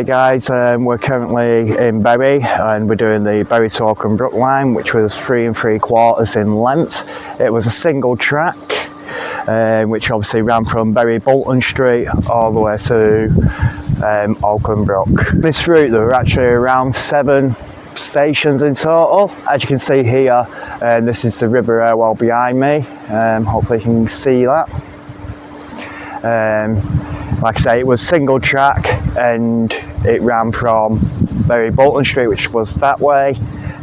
Hey guys, we're currently in Bury and we're doing the Bury to Holcombe Brook line, which was 3 3/4 in length. It was a single track, which obviously ran from Bury Bolton Street all the way to Holcombe Brook. This route there were actually around 7 stations in total. As you can see here, this is the River Railway behind me. Hopefully you can see that. Like I say, it was single track and it ran from Bury Bolton Street, which was that way.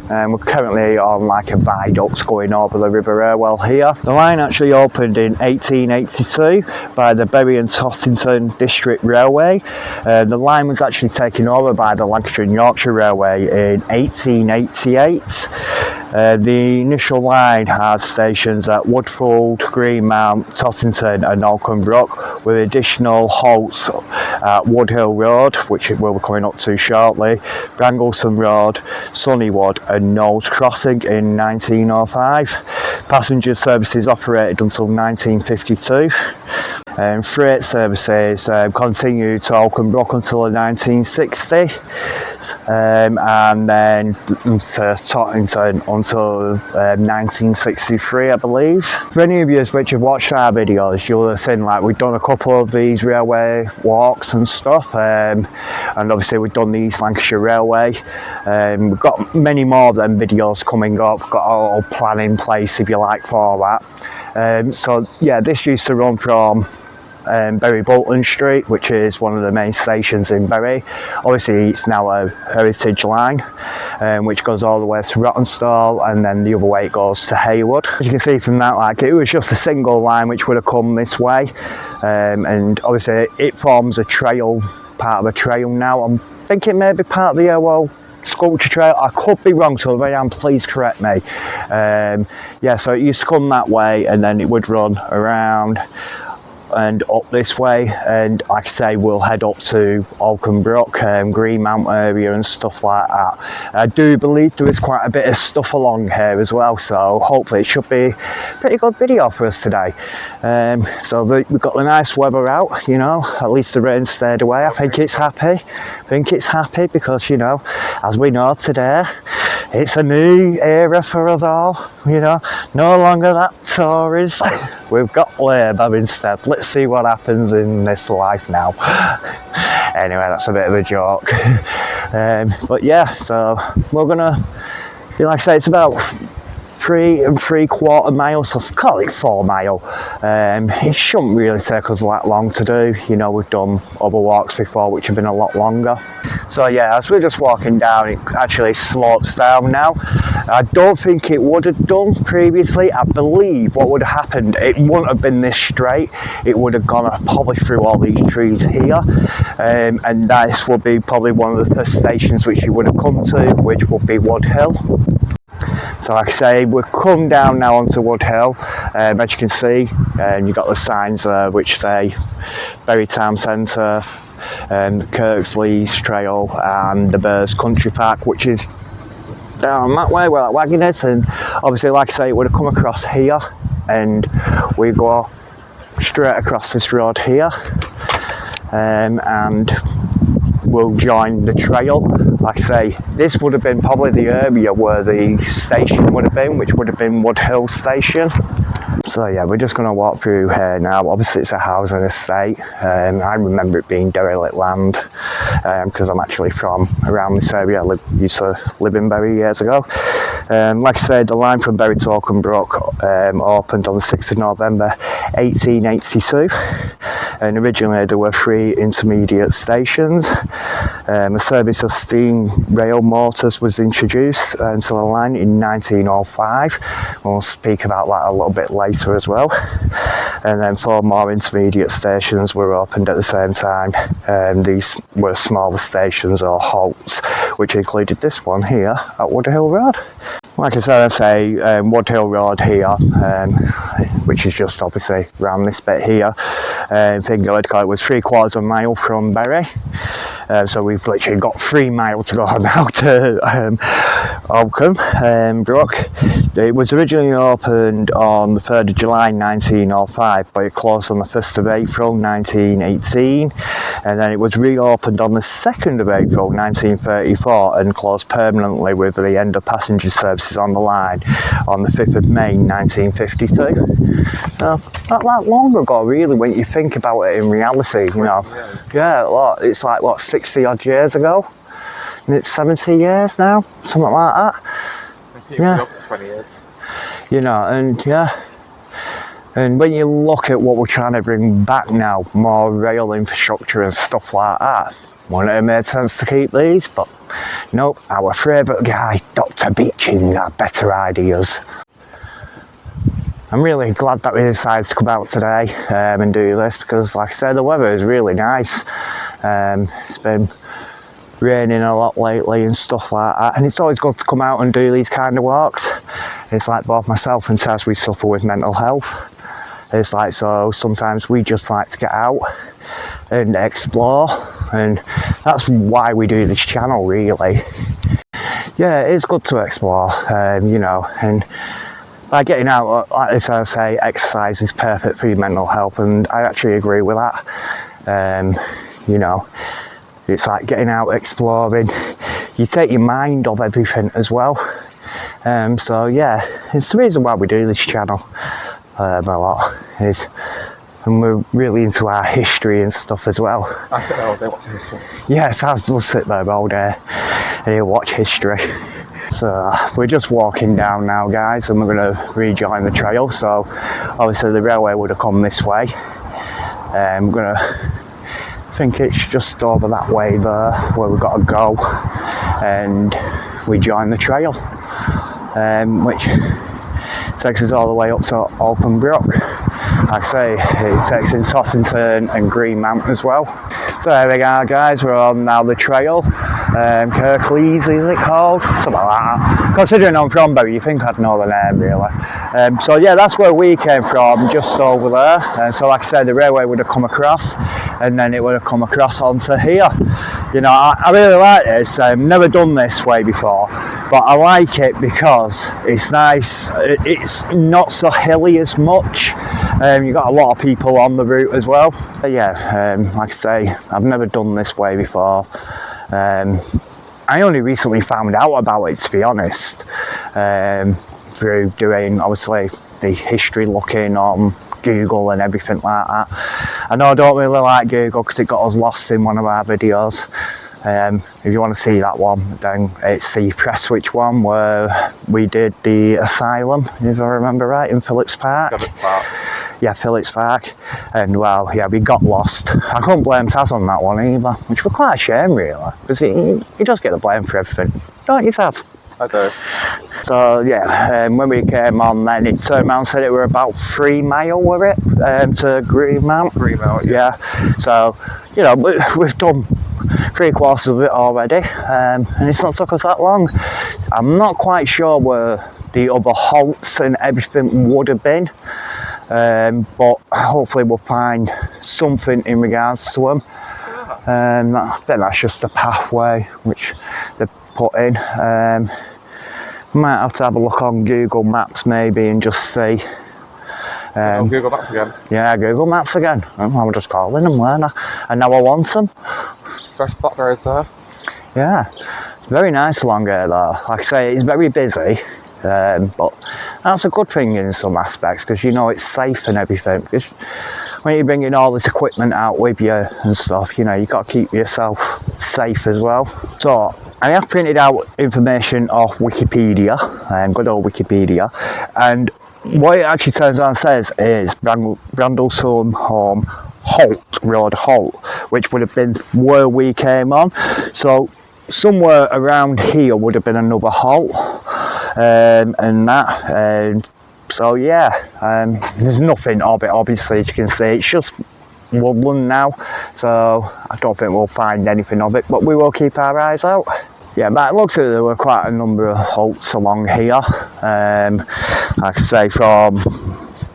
We're currently on like a viaduct going over the River Railway here. The line actually opened in 1882 by the Bury and Tottington District Railway. The line was actually taken over by the Lancashire and Yorkshire Railway in 1888. The initial line had stations at Woolfold, Greenmount, Tottington and Holcombe Brook, with additional halts at Woodhill Road, which we'll be coming up to shortly, Brandlesholme Road, Sunnywood and Knowles Crossing in 1905. Passenger services operated until 1952. Freight services continued to Holcombe Brook until the 1960s, and then to Tottington until 1963, I believe. For any of you which have watched our videos, you'll have seen like we've done a couple of these railway walks and stuff, and obviously we've done the East Lancashire Railway. We've got many more of them videos coming up, got a little plan in place if you like for that. So yeah, this used to run from Bury Bolton Street, which is one of the main stations in Bury. Obviously it's now a heritage line, which goes all the way to Rawtenstall, and then the other way it goes to Haywood. As you can see from that, like it was just a single line which would have come this way, and obviously it forms a trail, part of a trail now. I'm thinking maybe part of the sculpture trail. I could be wrong, so if I am, please correct me. Yeah, so it used to come that way and then it would run around and up this way, and like I say, we'll head up to Holcombe Brook, Greenmount area and stuff like that. I do believe there is quite a bit of stuff along here as well, so hopefully it should be a pretty good video for us today. So we've got the nice weather out, you know, at least the rain stayed away. I think it's happy. Because, you know, as we know today, it's a new era for us all, you know, no longer that Tories. We've got Labour instead. Let's see what happens in this life now. Anyway, that's a bit of a joke. But yeah, so we're gonna, like I say, it's about 3 3/4 miles, so let's call it 4 miles. It shouldn't really take us that long to do. You know, we've done other walks before which have been a lot longer. So yeah, as we're just walking down, it actually slopes down now. I don't think it would have done previously. I believe what would have happened, it wouldn't have been this straight. It would have gone probably through all these trees here, and this would be probably one of the first stations which you would have come to, which would be Wood Hill. So like I say, we've come down now onto Wood Hill. As you can see, you've got the signs there which say Bury Town Centre, Kirklees Trail and the Burrs Country Park, which is down that way where that wagon is. And obviously, like I say, it would have come across here and we go straight across this road here, and we'll join the trail. Like I say, this would have been probably the area where the station would have been, which would have been Wood Hill Station. So yeah, we're just going to walk through here now. Obviously it's a housing estate. I remember it being derelict land, because I'm actually from around this area. I used to live in Bury years ago. Like I said, the line from Bury to Holcombe Brook opened on the 6th of November 1882, and originally there were 3 intermediate stations. A service of steam rail motors was introduced into the line in 1905. We'll speak about that a little bit later as well. And then 4 more intermediate stations were opened at the same time. These were smaller stations or halts, which included this one here at Woodhill Road. Like I said, Woodhill Road here, which is just obviously around this bit here. I think it was 3/4 mile from Bury. So we've literally got 3 miles to go now to Holcombe Brook. It was originally opened on the 3rd of July 1905, but it closed on the 1st of April 1918, and then it was reopened on the 2nd of April 1934 and closed permanently with the end of passenger services on the line on the 5th of May 1952. Not that long ago, really, when you think about it in reality, you know. Yeah, what, it's like, what, 60 odd years ago? And it's 70 years now, something like that. Yeah. 20 years. You know, and yeah. And when you look at what we're trying to bring back now, more rail infrastructure and stuff like that, wouldn't it have made sense to keep these? But nope, our favourite guy, Dr. Beeching, had better ideas. I'm really glad that we decided to come out today and do this because, like I said, the weather is really nice. It's been raining a lot lately and stuff like that, and it's always good to come out and do these kind of walks. It's like both myself and Taz, we suffer with mental health. It's like, so sometimes we just like to get out and explore, and that's why we do this channel, really. Yeah, it's good to explore, you know, and by getting out, like this, I say, exercise is perfect for your mental health, and I actually agree with that. You know, it's like getting out, exploring. You take your mind off everything as well. So yeah, it's the reason why we do this channel a lot. And we're really into our history and stuff as well. I sit there all day watching history. Yes, I will sit there all day and he'll watch history. So we're just walking down now, guys, and we're going to rejoin the trail. So obviously the railway would have come this way. We're going to, I think it's just over that way there where we've got to go, and we join the trail, which takes us all the way up to Holcombe Brook. Like I say, it takes in Tottington and Greenmount as well. So there we are, guys, we're on now the trail. Kirklees, is it called? Something like that. Considering I'm from Bury, you think I'd know the name, really. So yeah, that's where we came from, just over there. So like I said, the railway would have come across, and then it would have come across onto here. You know, I really like this. I've never done this way before, but I like it because it's nice. It's not so hilly as much. You've got a lot of people on the route as well. But yeah, like I say, I've never done this way before. I only recently found out about it, to be honest, through doing, obviously, the history looking on Google and everything like that. I know I don't really like Google because it got us lost in one of our videos. If you want to see that one, then it's the Prestwich one where we did the asylum, if I remember right, in Phillips Park. Yeah, Phillips Park. And well, yeah, we got lost. I couldn't blame Taz on that one either, which was quite a shame, really, because he does get the blame for everything, don't you, Taz? I do. So yeah, when we came on, then it turned around and said it were about 3 miles, were it, to Greenmount? Greenmount, yeah. So, you know, we've done 3/4 of it already, and it's not took us that long. I'm not quite sure where the other halts and everything would have been, but hopefully we'll find something in regards to them. I think that's just a pathway which they've put in. Might have to have a look on Google Maps maybe and just see. Google Maps again? Yeah, Google Maps again. I'm just calling them, weren't I? And now I want them. Fresh blackberries there. Yeah, it's very nice along here though. Like I say, it's very busy, but that's a good thing in some aspects because you know it's safe and everything. Because when you're bringing all this equipment out with you and stuff, you know, you've got to keep yourself safe as well. So I have printed out information off Wikipedia, good old Wikipedia, and what it actually turns around and says is Brandlesholme Road Halt, which would have been where we came on. So somewhere around here would have been another halt, and that. So yeah, there's nothing of it, obviously, as you can see. It's just woodland now, so I don't think we'll find anything of it, but we will keep our eyes out. Yeah, but it looks like there were quite a number of halts along here. Like I say, from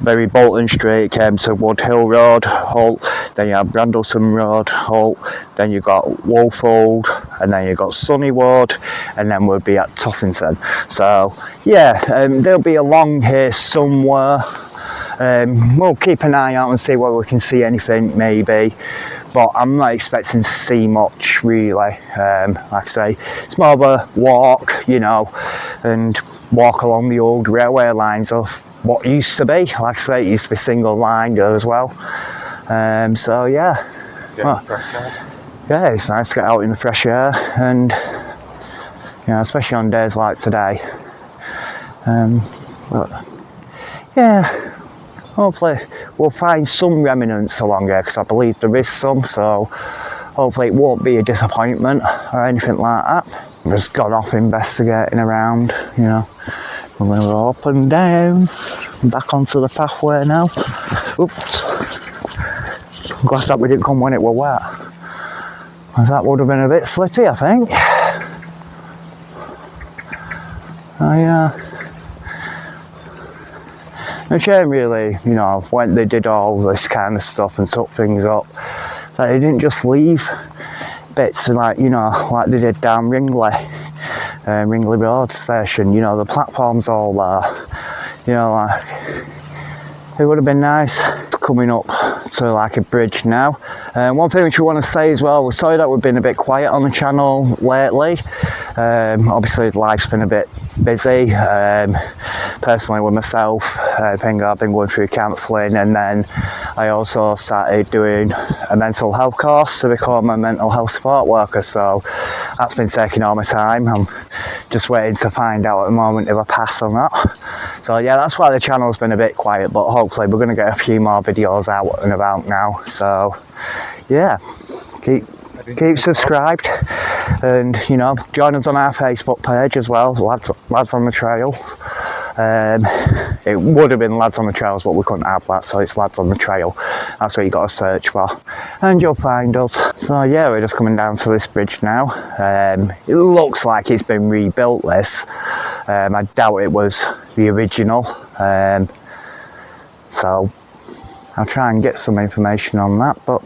Bury Bolton Street came to Woodhill Road Halt, then you have Brandlesholme Road Halt, then you've got Woolfold, and then you've got Sunnywood, and then we'll be at Tottington. So yeah, there'll be along here somewhere. We'll keep an eye out and see whether we can see anything maybe, but I'm not expecting to see much really. Like I say, it's more of a walk, you know, and walk along the old railway lines of what used to be. Like I say, it used to be single lined as well. So yeah, well, fresh air. Yeah, it's nice to get out in the fresh air, and you know, especially on days like today. But yeah, hopefully we'll find some remnants along here, because I believe there is some, so hopefully it won't be a disappointment or anything like that. I've just gone off investigating around, you know. We're going to go up and down, back onto the pathway now. Oops. I'm glad that we didn't come when it was wet, because that would have been a bit slippy, I think. Oh yeah. A shame really, you know, when they did all this kind of stuff and took things up, that they didn't just leave bits like, you know, like they did down Ringley Road Station, you know, the platform's all there, you know, like, it would have been nice coming up to like a bridge now. One thing which we want to say as well, we're sorry that we've been a bit quiet on the channel lately. Obviously life's been a bit busy. Personally with myself, I think I've been going through counselling, and then I also started doing a mental health course to become a mental health support worker, so that's been taking all my time. I'm just waiting to find out at the moment if I pass or not. So yeah, that's why the channel's been a bit quiet, but hopefully we're going to get a few more videos out and about now. So yeah, keep subscribed, and you know, join us on our Facebook page as well, lads on the trail. It would have been Lads on the Trails, but we couldn't have that, so it's Lads on the Trail. That's what you got to search for, and you'll find us. So yeah, we're just coming down to this bridge now. It looks like it's been rebuilt, this. I doubt it was the original, so I'll try and get some information on that, but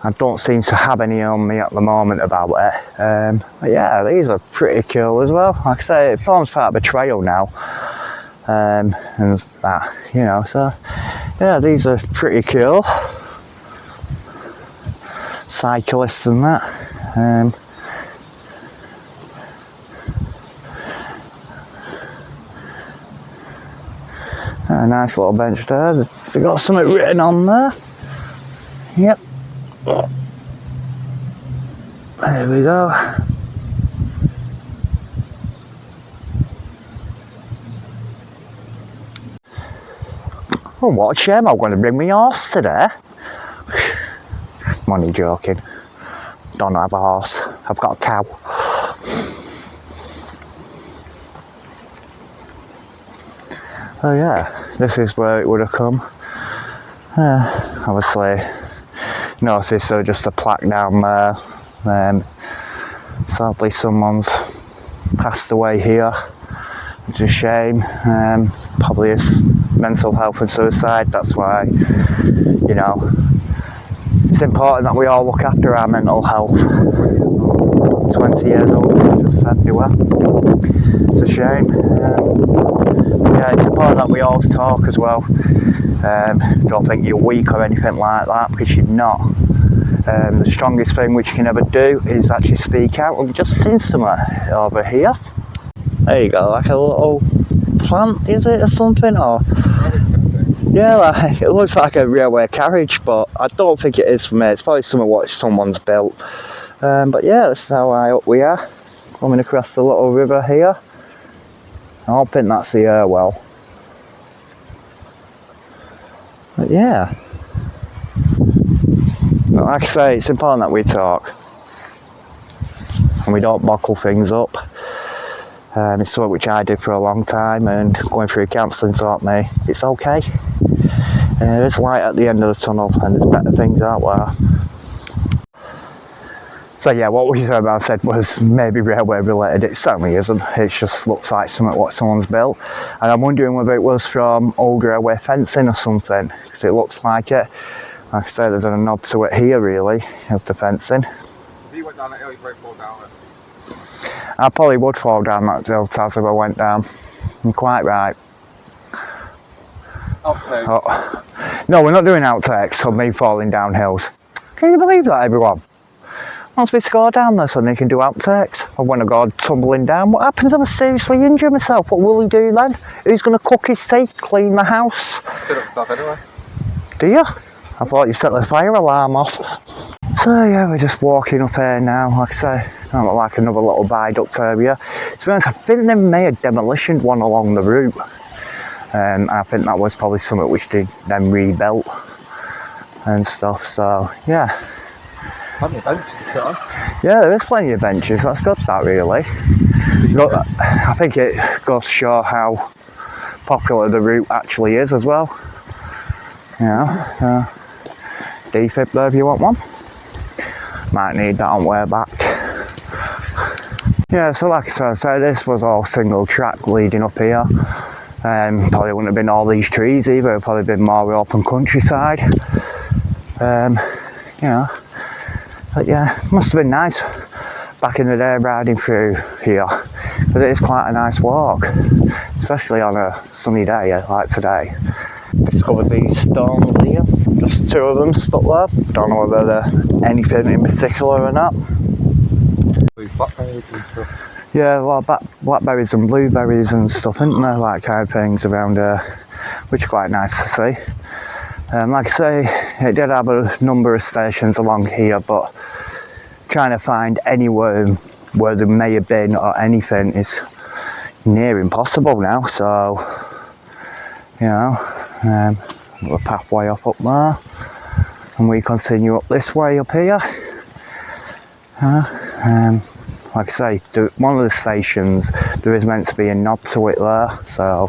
I don't seem to have any on me at the moment about it. But yeah, these are pretty cool as well. Like I say, it forms part of a trail now, and that, you know, so yeah, these are pretty cool. Cyclists and that. A nice little bench there. They've got something written on there. Yep. There we go. Oh, what a shame, I'm going to bring my horse today. I'm only joking. Don't have a horse, I've got a cow. Oh yeah, this is where it would have come. Obviously, notice there's just a plaque down there. Sadly someone's passed away here. It's a shame. Probably is mental health and suicide. That's why, you know, it's important that we all look after our mental health. 20 years old, just said they were. It's a shame. Yeah, it's important that we always talk as well. Don't think you're weak or anything like that, because you're not. The strongest thing which you can ever do is actually speak out. We've just seen somewhere over here. There you go, like a little plant, is it, or something? Or yeah, like, it looks like a railway carriage, but I don't think it is for me. It's probably something what someone's built. But yeah, this is how high up we are, coming across the little river here. I don't think that's the Irwell. But yeah, but like I say, it's important that we talk and we don't bottle things up. It's something which I did for a long time, and going through counselling taught me it's okay. There's light at the end of the tunnel, and there's better things out there. So yeah, what we said was maybe railway related. It certainly isn't. It just looks like something what someone's built, and I'm wondering whether it was from old railway fencing or something, because it looks like it. Like I say, there's a nod to it here really, of the fencing. We went went down that hill, you probably fall down it. I probably would fall down that hill if I went down. You're quite right. Outtake. Oh. No, we're not doing outtakes of me falling down hills. Can you believe that, everyone? Wants me to go down there so they can do outtakes. And when I go tumbling down, what happens if I seriously injure myself? What will he do then? Who's going to cook his tea, clean my house? Did it stuff anyway. Do you? I thought you set the fire alarm off. So yeah, we're just walking up here now. Like I say, not like another little viaduct area. To be honest, I think they may have demolitioned one along the route. I think that was probably something which they then rebuilt and stuff. So yeah. Plenty of benches, huh? Yeah, there is plenty of benches. That's good, that really. Look, I think it goes to show how popular the route actually is as well. You know, defib there if you want one. Might need that on way back. Yeah, so like I said, this was all single track leading up here. Probably wouldn't have been all these trees either. It'd probably been more open countryside. You know. But yeah, must have been nice back in the day riding through here, but it is quite a nice walk, especially on a sunny day like today. Discovered these stones here, just two of them stuck there. Don't know whether they're anything in particular or not. Blackberries and stuff. Yeah, a lot of blackberries and blueberries and stuff, isn't there, like kind of things around here, which is quite nice to see. Like I say, it did have a number of stations along here, but trying to find anywhere where there may have been or anything is near impossible now. So, you know, a pathway up there, and we continue up this way up here. Like I say, one of the stations, there is meant to be a nod to it there, so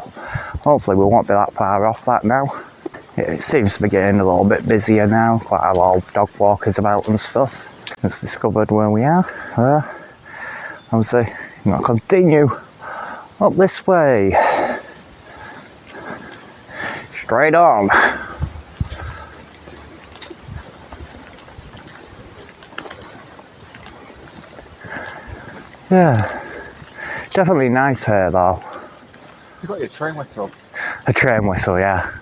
hopefully we won't be that far off that now. It seems to be getting a little bit busier now, quite a lot of dog walkers about and stuff. Just discovered where we are there. Obviously, I'm going to continue up this way. Straight on. Yeah, definitely nice here though. You got your train whistle. A train whistle, yeah.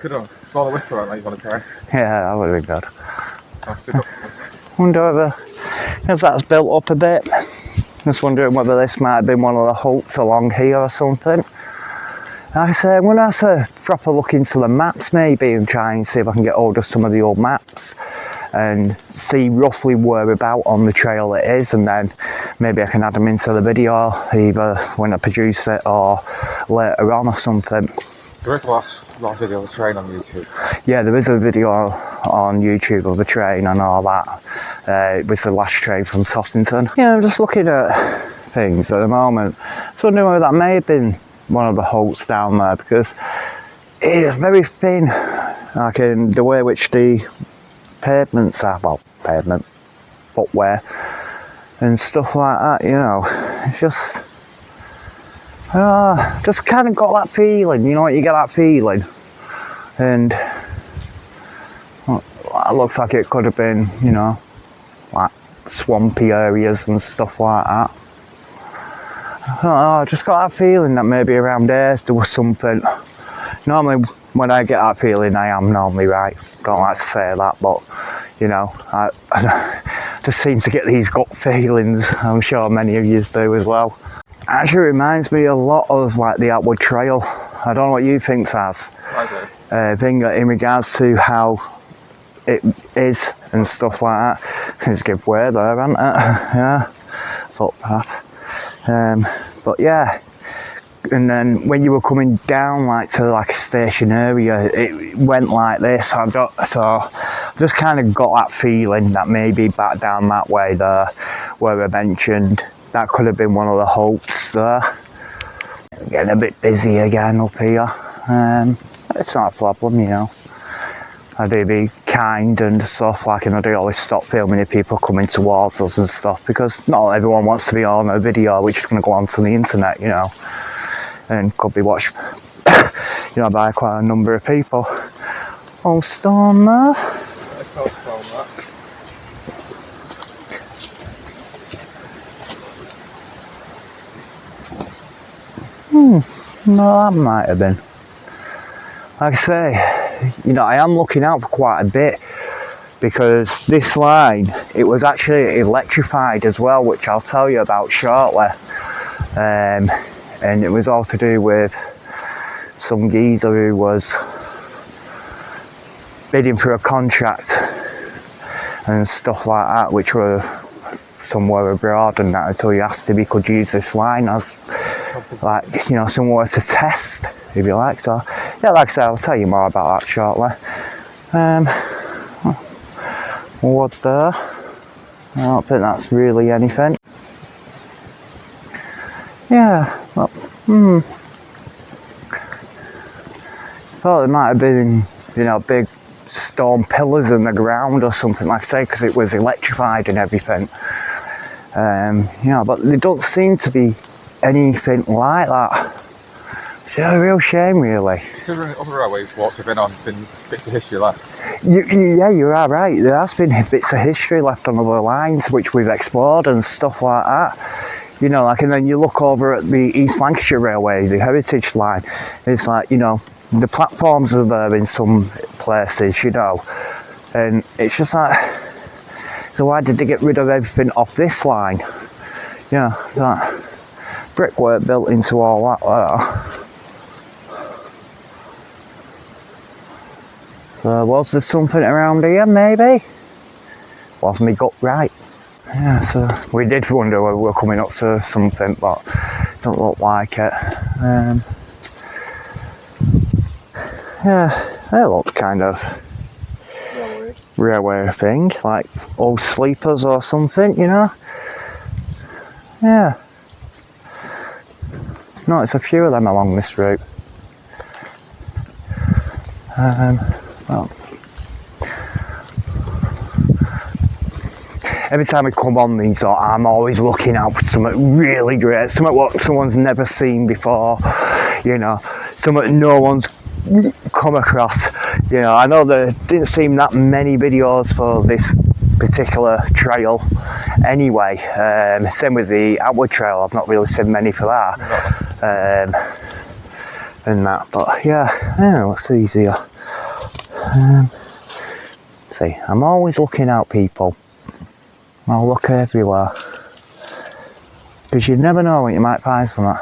Good on. Blow the whistle out like you want to carry. Yeah, that would have been good. Oh, Wonder whether, as that's built up a bit, just wondering whether this might have been one of the halts along here or something. Like I say, I'm going to have to proper look into the maps maybe and try and see if I can get hold of some of the old maps and see roughly whereabout on the trail it is, and then maybe I can add them into the video either when I produce it or later on or something. There is a last video of the train on YouTube. Yeah, there is a video on YouTube of the train and all that. It was the last train from Tottington. Yeah, I'm just looking at things at the moment. So I wonder whether that may have been one of the halts down there, because it is very thin, like in the way which the pavements are, well, pavement, footwear and stuff like that, you know. It's just kind of got that feeling, you know, you get that feeling, and well, it looks like it could have been, you know, like swampy areas and stuff like that. I just got that feeling that maybe around there was something. Normally when I get that feeling I am normally right, don't like to say that, but you know, I just seem to get these gut feelings. I'm sure many of you do as well. Actually reminds me a lot of like the Outward Trail. I don't know what you think, Saz. I do. Thing in regards to how it is and stuff like that. It's give way there, hasn't it? Yeah, footpath. But yeah, and then when you were coming down like to like a station area, it went like this. So I just kind of got that feeling that maybe back down that way there, where I mentioned, that could have been one of the halts there. Getting a bit busy again up here. It's not a problem, you know. I do be kind and stuff, like, and I do always stop filming if people coming towards us and stuff, because not everyone wants to be on a video which is going to go onto the internet, you know, and could be watched, you know, by quite a number of people. Oh, stone there. No, that might have been. Like I say, you know, I am looking out for quite a bit, because this line, it was actually electrified as well, which I'll tell you about shortly. And it was all to do with some geezer who was bidding for a contract and stuff like that, which were somewhere abroad, and that until he asked if he could use this line as, like, you know, somewhere to test, if you like. So yeah, like I said, I'll tell you more about that shortly. What's there? I don't think that's really anything. Yeah, well, thought there might have been, you know, big stone pillars in the ground or something, like I say, because it was electrified and everything. You know, but there don't seem to be anything like that. It's a real shame, really. Considering other railways walks have been bits of history left. Yeah, you are right. There has been bits of history left on other lines which we've explored and stuff like that. You know, like, and then you look over at the East Lancashire Railway, the Heritage Line. It's like, you know, the platforms are there in some places, you know, and it's just like, so why did they get rid of everything off this line? You know, that brickwork built into all that there. So was there something around here, maybe? Was me gut right? Yeah, so we did wonder whether we were coming up to something, but don't look like it. Yeah, it looks kind of railway thing, like old sleepers or something, you know? Yeah. Notice a few of them along this route. Well, every time I come on these, I'm always looking out for something really great, something what someone's never seen before, you know, something no one's come across. You know, I know there didn't seem that many videos for this particular trail anyway. Same with the outward trail, I've not really seen many for that. And that, but yeah, what's easier? See, I'm always looking out, people. I'll look everywhere, because you never know when you might find something.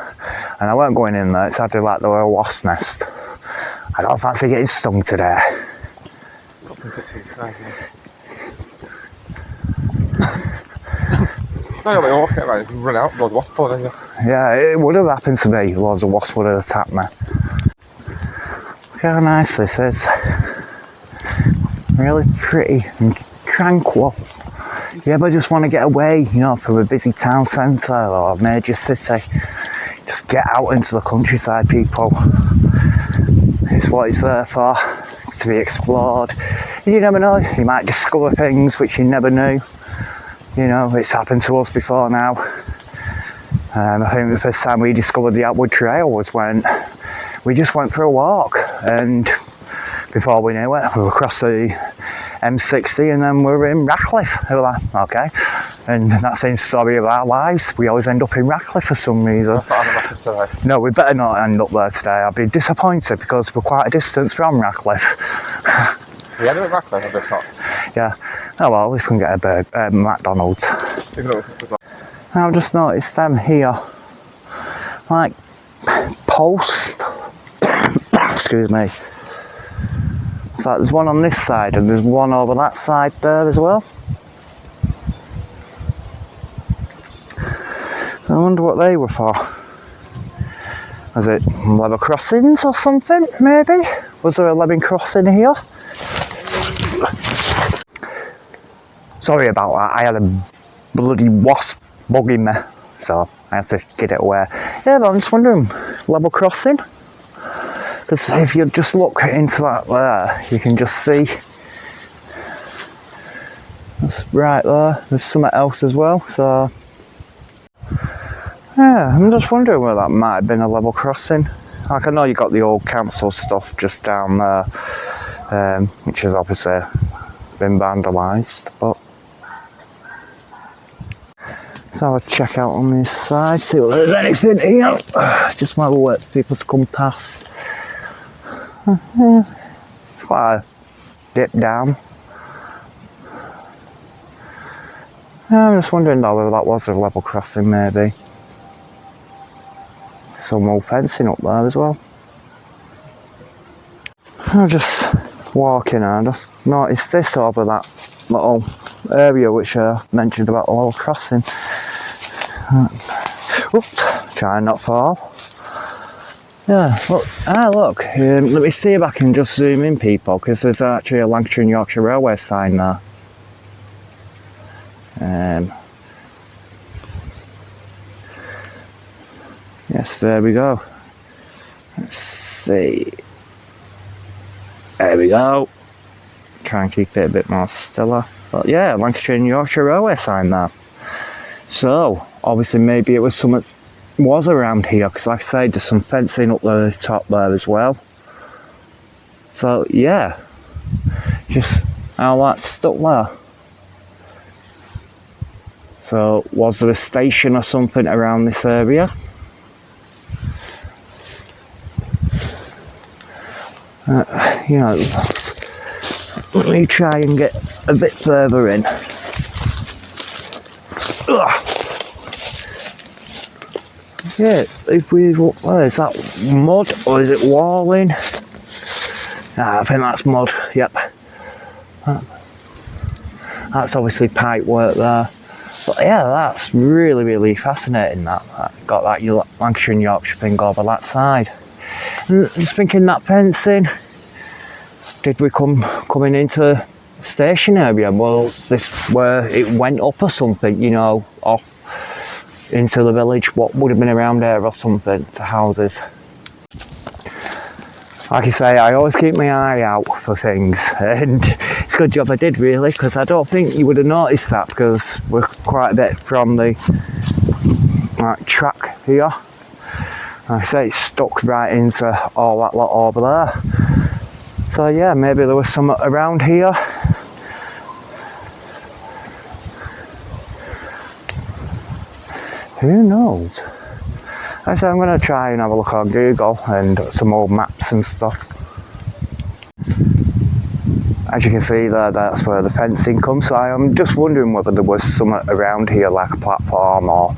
And I weren't going in there, it sounded like there were a wasp nest. I don't fancy getting stung today. Got some pictures of the no, you're walking around, you run out, loads of wasps falling in you. Yeah, it would have happened to me, loads of wasps would have attacked me. Look how nice this is. Really pretty and tranquil. You ever just want to get away, you know, from a busy town centre or a major city, just get out into the countryside, people. It's what it's there for. It's to be explored. You never know, you might discover things which you never knew. You know, it's happened to us before now. I think the first time we discovered the Outward Trail was when we just went for a walk, and before we knew it, we were across the M60 and then we were in Ratcliffe. We were like, okay. And that same story of our lives, we always end up in Ratcliffe for some reason. No, we better not end up there today. I'd be disappointed because we're quite a distance from Ratcliffe. We ended up at Ratcliffe, I guess not. Yeah. Oh well, at least we can get a McDonald's. I've just noticed them here, like post. Excuse me. So there's one on this side and there's one over that side there as well. So I wonder what they were for. Was it level crossings or something, maybe? Was there a level crossing here? Sorry about that, I had a bloody wasp bugging me, so I have to get it away. Yeah, but I'm just wondering, level crossing? Because if you just look into that there, you can just see that's right there, there's something else as well, so yeah, I'm just wondering where that might have been a level crossing. Like, I know you got the old council stuff just down there, which has obviously been vandalised, but So I'll check out on this side, see if there's anything here. Just while we wait for people to come past. Quite a dip down. I'm just wondering though whether that was a level crossing maybe. Some old fencing up there as well. I'm just walking and I just noticed this over that little area which I mentioned about the level crossing. Oops, trying not to fall. Yeah, look, let me see if I can just zoom in people, because there's actually a Lancashire and Yorkshire Railway sign there. Yes, there we go. Let's see. There we go. Try and keep it a bit more stiller. But yeah, Lancashire and Yorkshire Railway sign there. So, obviously maybe it was something was around here, because like I say, there's some fencing up the top there as well. So yeah, just how that's stuck there. So was there a station or something around this area? You know, let me try and get a bit further in. Ugh. Yeah, if we look there, is that mud or is it walling? I think that's mud, yep. That's obviously pipe work there. But yeah, that's really, really fascinating that. Got that Lancashire and Yorkshire thing over that side. And just thinking that fencing, did we coming into the station area? Was this where it went up or something, you know, off into the village? What would have been around there or something to houses? Like I say, I always keep my eye out for things, and it's a good job I did really, because I don't think you would have noticed that, because we're quite a bit from the track here. Like I say, it's stuck right into all that lot over there. So yeah, maybe there was some around here. Who knows? I said I'm going to try and have a look on Google and some old maps and stuff. As you can see there, that's where the fencing comes. So I'm just wondering whether there was some around here, like a platform, or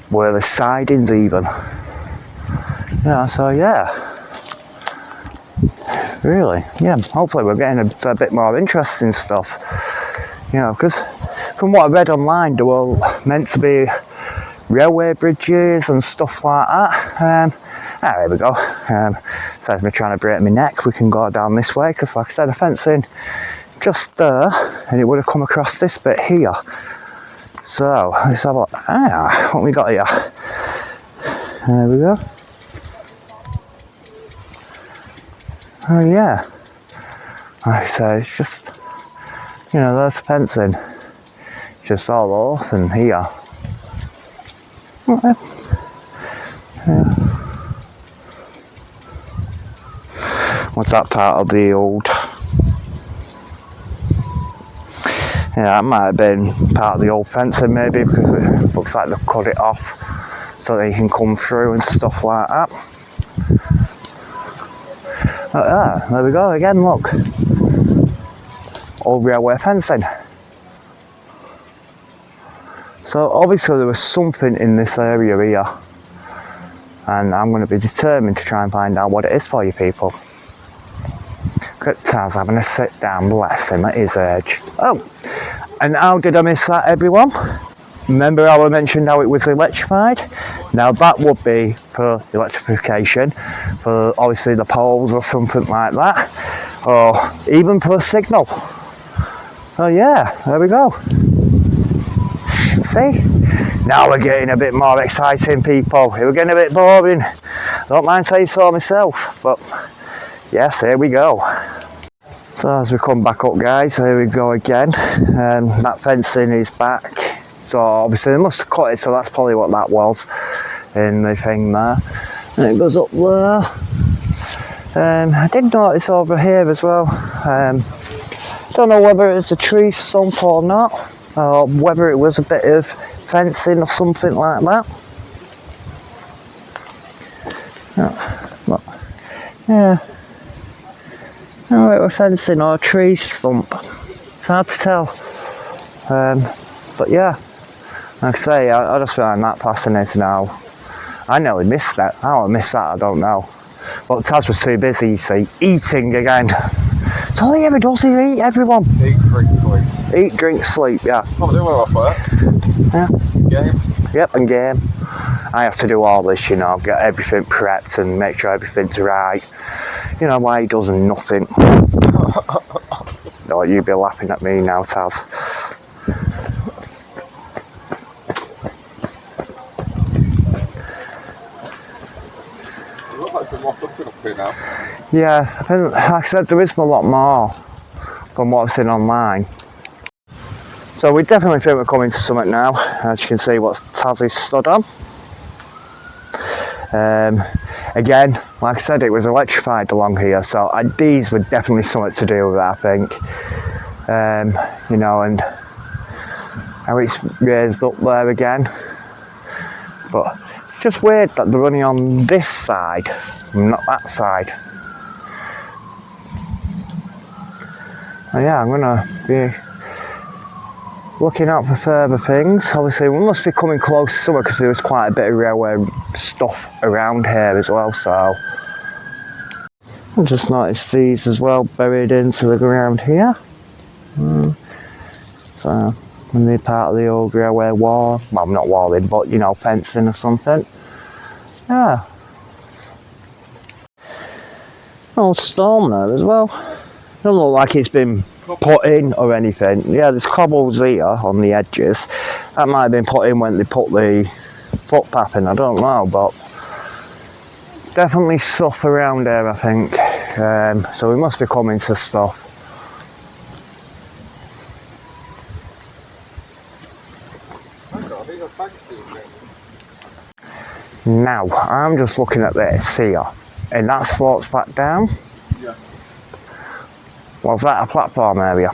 where the sidings even. Yeah, so yeah. Really, yeah, hopefully we're getting a bit more interesting stuff. You know, because from what I read online, they were meant to be railway bridges and stuff like that. There we go. Instead of me trying to break my neck, we can go down this way, because like I said, the fencing just there, and it would have come across this bit here. So let's have a look. What we got here? There we go. Oh yeah. Like I say, it's just, you know, there's fencing just all off and here. Yeah. What's that part of the old? Yeah, that might have been part of the old fencing maybe, because it looks like they've cut it off so that you can come through and stuff like that. But there we go again, look. Old railway fencing. So obviously there was something in this area here, and I'm going to be determined to try and find out what it is for you people. Look at Taz having a sit down, bless him, at his age. Oh, and how did I miss that, everyone? Remember how I mentioned how it was electrified? Now that would be for electrification, for obviously the poles or something like that, or even for a signal. Oh yeah, there we go. See? Now we're getting a bit more exciting, people. It was getting a bit boring. I don't mind saying so myself, but yes, here we go. So as we come back up, guys, here we go again. That fencing is back. So obviously they must have cut it, so that's probably what that was in the thing there. And it goes up there. I did notice over here as well. Don't know whether it's a tree stump or not, or whether it was a bit of fencing or something like that. But, yeah. No, it was fencing or a tree stump. It's hard to tell. But yeah, like I say, I just find that fascinating now. I nearly missed that. How I missed that, I don't know. But Taz was too busy, you see, eating again. It's all he ever does is eat, everyone. Eat, drink, sleep. Eat, drink, sleep, yeah. What do I do off work? Yeah. Game. Yep, and game. I have to do all this, you know, get everything prepped and make sure everything's right. You know, why he does nothing. No, you'd be laughing at me now, Taz. Yeah, I think, like I said, there is a lot more from what I've seen online. So we definitely think we're coming to something now. As you can see what Taz is stood on. Again, like I said, it was electrified along here, so these were definitely something to do with it, I think. You know, and how it's raised up there again. But it's just weird that they're running on this side, not that side. And yeah, I'm going to be looking out for further things. Obviously, we must be coming close to summer because there was quite a bit of railway stuff around here as well. So I just noticed these as well buried into the ground here. So they're part of the old railway wall. Well, not walling, but you know, fencing or something. Yeah. Old storm there as well. Doesn't look like it's been put in or anything. Yeah, there's cobbles here on the edges. That might have been put in when they put the footpath in, I don't know, but definitely stuff around here, I think. So we must be coming to stuff. Now, I'm just looking at this here, and that slopes back down. Yeah. Was that a platform area?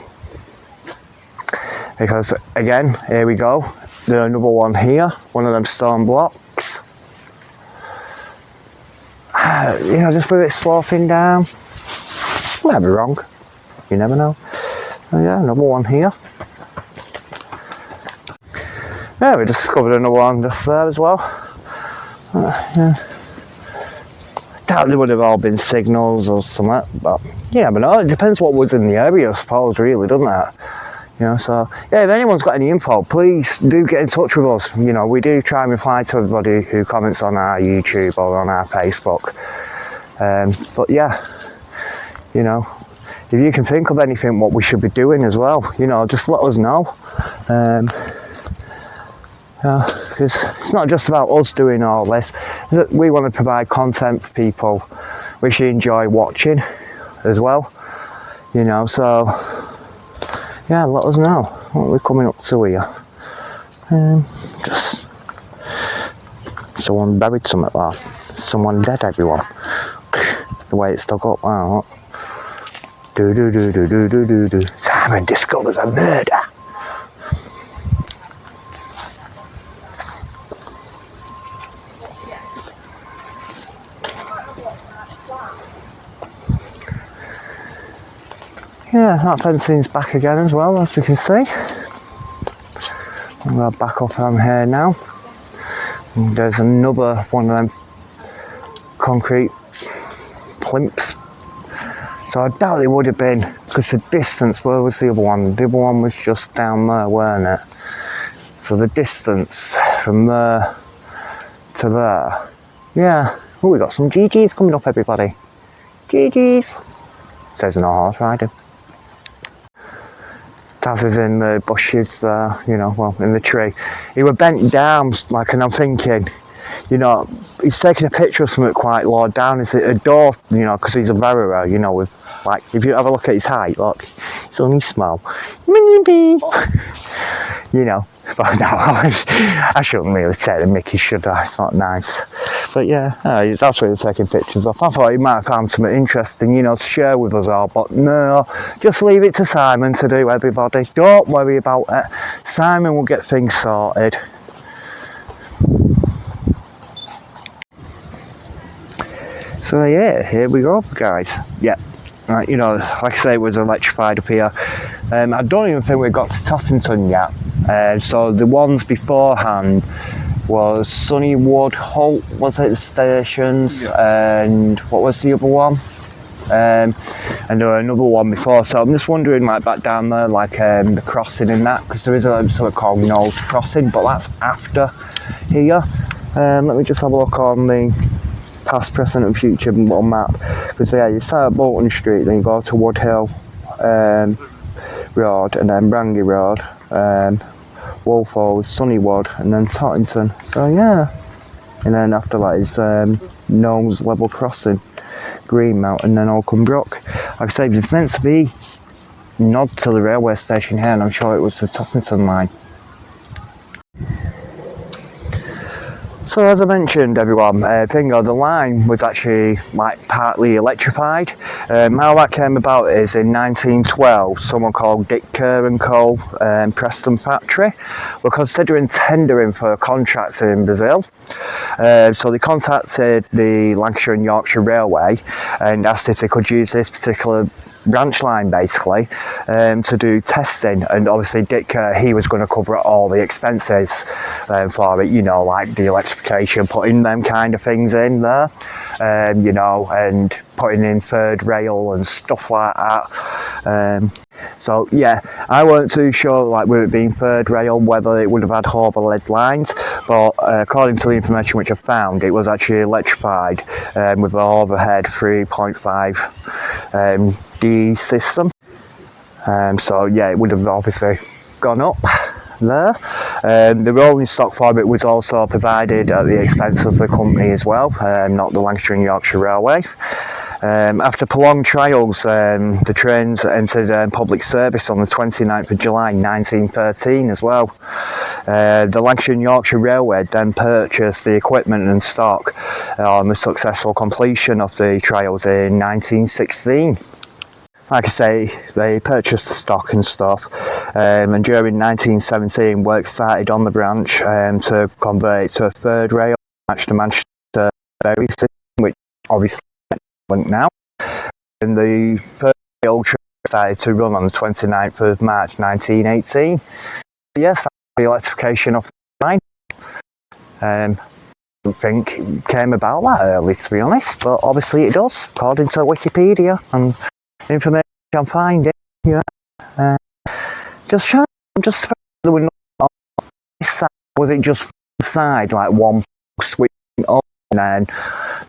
Because again, here we go. There's another one here, one of them stone blocks. You know, just with it sloping down. Might be wrong. You never know. Oh, yeah, another one here. Yeah, we discovered another one just there as well. Yeah. Doubt they would have all been signals or something, but you never know. It depends what was in the area, I suppose, really, doesn't it? You know, so yeah, if anyone's got any info, please do get in touch with us. You know, we do try and reply to everybody who comments on our YouTube or on our Facebook. But yeah, you know, if you can think of anything what we should be doing as well, you know, just let us know. Because it's not just about us doing all this. We want to provide content for people which you enjoy watching as well, you know, so yeah, let us know what we're coming up to here. Just someone buried something there. Someone dead, everyone. The way it's stuck up now. Do do do do do do do do. Simon discovers a murder. Yeah, that fencing's back again as well, as we can see. I'm going to back up on here now. And there's another one of them concrete plimps. So I doubt it would have been, because the distance, where was the other one? The other one was just down there, weren't it? So the distance from there to there. Yeah. Oh, we got some GGs coming up, everybody. GGs. Says no horse riding. Taz is in the bushes there, you know, well, in the tree. He were bent down, like, and I'm thinking, you know, he's taking a picture of something quite low down. Is it a door, you know, because he's a verrer, you know, with, like, if you have a look at his height, look, he's only small. Mini bee. You know, but no, I shouldn't really take the mickey, should I? It's not nice. But yeah, that's what he was taking pictures of. I thought he might have found something interesting, you know, to share with us all, but no, just leave it to Simon to do, everybody. Don't worry about it. Simon will get things sorted. So yeah, here we go, guys. Yeah, you know, like I say, it was electrified up here. I don't even think we got to Tottington yet. So the ones beforehand was Sunnywood Halt, was it, the stations, and what was the other one? And there were another one before, so I'm just wondering, like back down there, like the crossing and that, because there is something called Knowles Crossing, but that's after here. Let me just have a look on the past, present and future map, because yeah, you start at Bolton Street, then you go to Woodhill Road, and then Brandlesholme Road, Woolfold, Sunnywood, and then Tottington. So yeah, and then after that is Knowles Level Crossing, Greenmount, and then Holcombe Brook. Like I said, it's meant to be nod to the railway station here, and I'm sure it was the Tottington line. So as I mentioned, everyone, the line was actually like partly electrified. How that came about is in 1912, someone called Dick Kerr & Co. Preston factory were considering tendering for a contract in Brazil. So they contacted the Lancashire and Yorkshire Railway and asked if they could use this particular branch line basically to do testing, and obviously Dick he was going to cover all the expenses for it, you know, like the electrification, putting them kind of things in there, you know, and putting in third rail and stuff like that. So yeah, I weren't too sure, like with it being third rail, whether it would have had overhead lines, but according to the information which I found, it was actually electrified with an overhead 3.5 D system. So yeah, it would have obviously gone up there. The rolling stock for it was also provided at the expense of the company as well, not the Lancashire and Yorkshire Railway. After prolonged trials, the trains entered public service on the 29th of July 1913 as well. The Lancashire and Yorkshire Railway then purchased the equipment and stock on the successful completion of the trials in 1916. Like I say, they purchased the stock and stuff, and during 1917 work started on the branch to convert it to a third rail match to Manchester Bury system, which obviously went now. And the third rail train started to run on the 29th of March 1918. Yes, that's the electrification of the line. I don't think it came about that early, to be honest, but obviously it does, according to Wikipedia and information I'm finding. Yeah, just there were not on this side. Was it just one side, like one switch up, and then,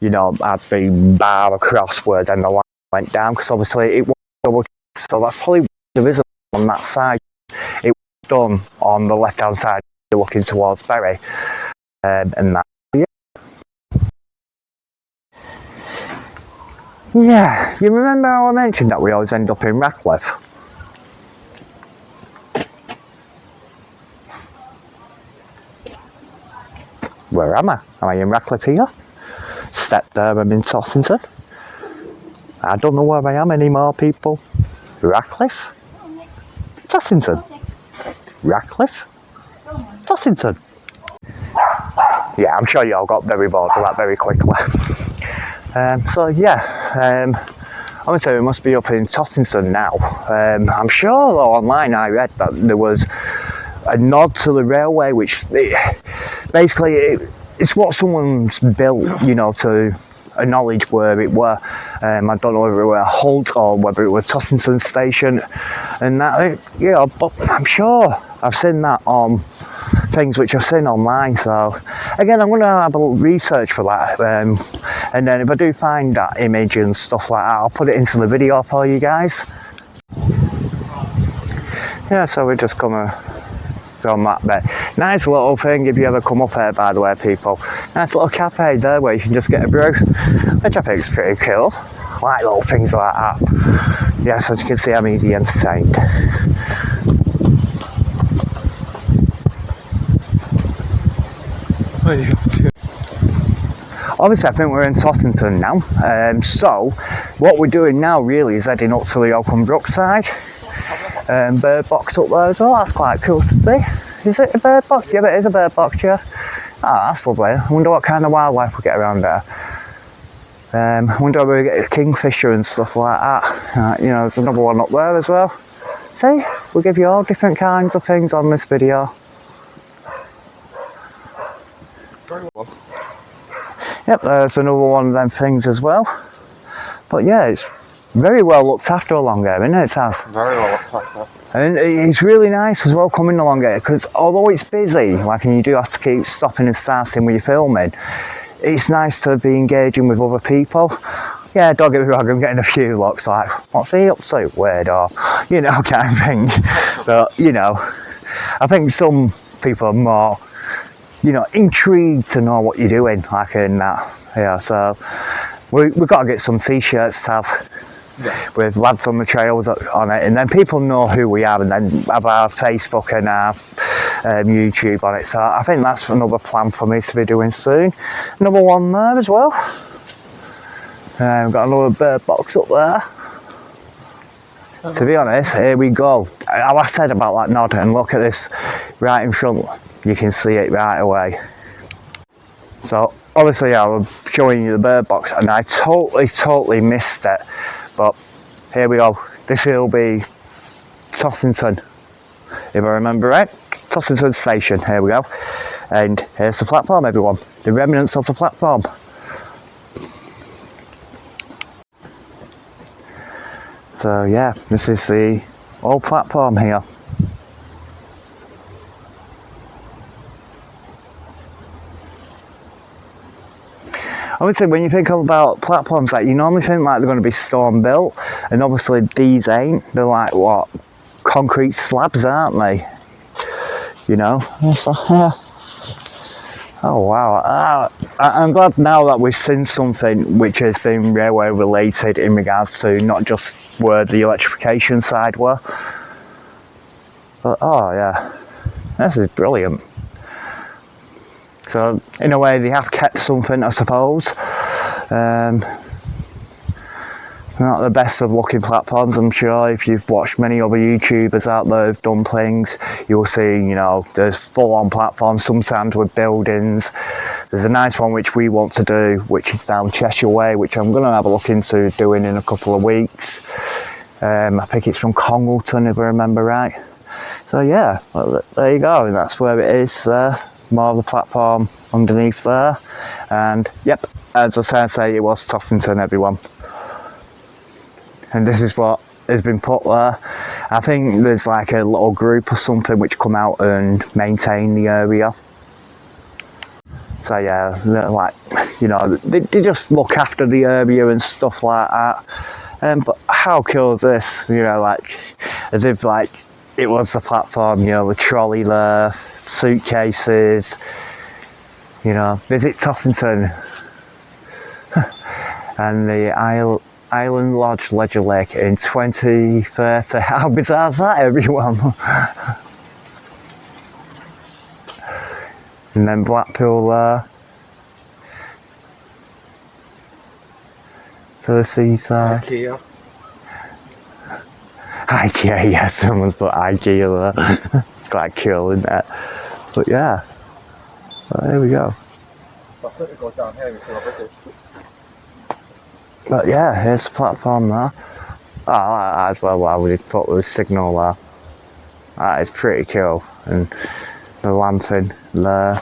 you know, had the bar across where then the line went down? Because obviously it was double, so that's probably the visible on that side. It was done on the left hand side, looking towards Bury, and that. Yeah, you remember how I mentioned that we always end up in Ratcliffe? Where am I? Am I in Ratcliffe here? Step there, I'm in Tottington. I don't know where I am anymore, people. Ratcliffe? Tottington? Ratcliffe? Tottington? Yeah, I'm sure you all got very bored with that very quickly. So yeah, I would say we must be up in Tottington now. I'm sure though, online I read that there was a nod to the railway, which basically it's what someone's built, you know, to acknowledge where it were. I don't know whether it were a halt or whether it was Tottington station, and that, you know, but I'm sure I've seen that on things which I've seen online. So again, I'm going to have a little research for that, and then if I do find that image and stuff like that, I'll put it into the video for you guys. Yeah, so we're just gonna film that bit. Nice little thing if you ever come up here, by the way, people. Nice little cafe there where you can just get a brew, which I think is pretty cool. I like little things like that. Yes, as you can see, I'm easy entertained. What are you up to? Obviously, I think we're in Tottington now. So, what we're doing now really is heading up to the Holcombe Brook side. Bird box up there as well. That's quite cool to see. Is it a bird box? Yeah, it is a bird box, yeah. Ah, that's lovely. I wonder what kind of wildlife we get around there. I wonder where we get a kingfisher and stuff like that. You know, there's another one up there as well. See, we give you all different kinds of things on this video. Very well. Yep, there's another one of them things as well. But yeah, it's very well looked after along here, isn't it, Taz? Very well looked after. And it's really nice as well coming along here, because although it's busy, like, and you do have to keep stopping and starting with your filming, it's nice to be engaging with other people. Yeah, don't get me wrong, I'm getting a few looks like, what's he up to, weird, or, you know, kind of thing. But, you know, I think some people are more, you know, intrigued to know what you're doing, like in that. Yeah, so we've got to get some t-shirts, Taz. Yeah. With lads on the trails on it, and then people know who we are, and then have our Facebook and our YouTube on it. So I think that's another plan for me to be doing soon. Another one there as well. We've got another bird box up there. To be honest, here we go. How I said about that nod, and look at this right in front, you can see it right away. So obviously I was showing you the bird box and I totally missed it. But here we go. This will be Tottington, if I remember right. Tottington station, here we go. And here's the platform, everyone. The remnants of the platform. So yeah, this is the old platform here. Obviously, when you think about platforms, like, you normally think like they're going to be stone built, and obviously these ain't. They're like, what, concrete slabs, aren't they? You know. Oh wow! I'm glad now that we've seen something which has been railway related in regards to not just where the electrification side were. But oh yeah, this is brilliant. So in a way they have kept something, I suppose. Not the best of looking platforms, I'm sure. If you've watched many other YouTubers out there who've done things, you'll see, you know, there's full-on platforms, sometimes with buildings. There's a nice one which we want to do, which is down Cheshire Way, which I'm going to have a look into doing in a couple of weeks. I think it's from Congleton, if I remember right. So yeah, well, there you go, and that's where it is. More of the platform underneath there, and yep, as I say, it was Tottington, everyone. And this is what has been put there. I think there's like a little group or something which come out and maintain the area. So yeah, like, you know, they just look after the area and stuff like that. But how cool is this? You know, like, as if like it was the platform, you know, the trolley there, suitcases, you know, visit Tottington. And the Island Lodge Ledger Lake in 2030. How bizarre is that, everyone? And then Blackpool there. So the seaside. IKEA. IKEA, yes, someone's put IKEA there. It's quite cool, isn't it? But yeah. So there we go. I think it goes down here, we see what it is. But yeah, here's the platform there. Oh, I like that as well, why would you put the signal there? That is pretty cool. And the lantern there.